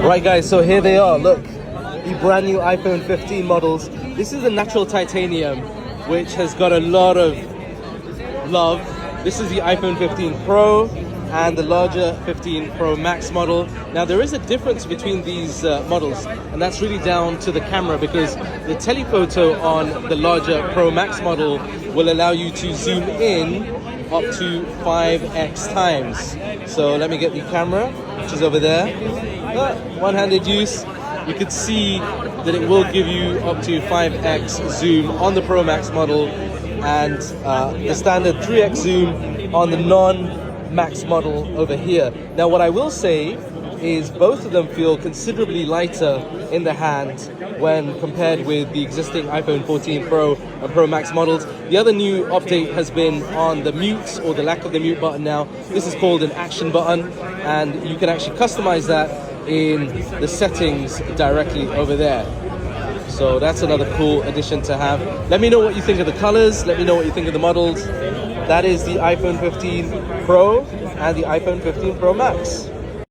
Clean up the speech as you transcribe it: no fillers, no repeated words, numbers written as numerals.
Right guys, so here they are, look, the brand new iPhone 15 models. This is the natural titanium, which has got a lot of love. This is the iPhone 15 Pro and the larger 15 Pro Max model. Now there is a difference between these models, and that's really down to the camera, because the telephoto on the larger Pro Max model will allow you to zoom in up to 5x times. So let me get the camera, which is over there. One-handed use. You could see that it will give you up to 5x zoom on the Pro Max model, and the standard 3x zoom on the non-Max model over here. Now what I will say is both of them feel considerably lighter in the hand when compared with the existing iPhone 14 Pro and Pro Max models. The other new update has been on the mute, or the lack of the mute button now. This is called an action button, and you can actually customize that in the settings directly over there. So that's another cool addition to have. Let me know what you think of the colors. Let me know what you think of the models. That is the iPhone 15 Pro and the iPhone 15 Pro Max.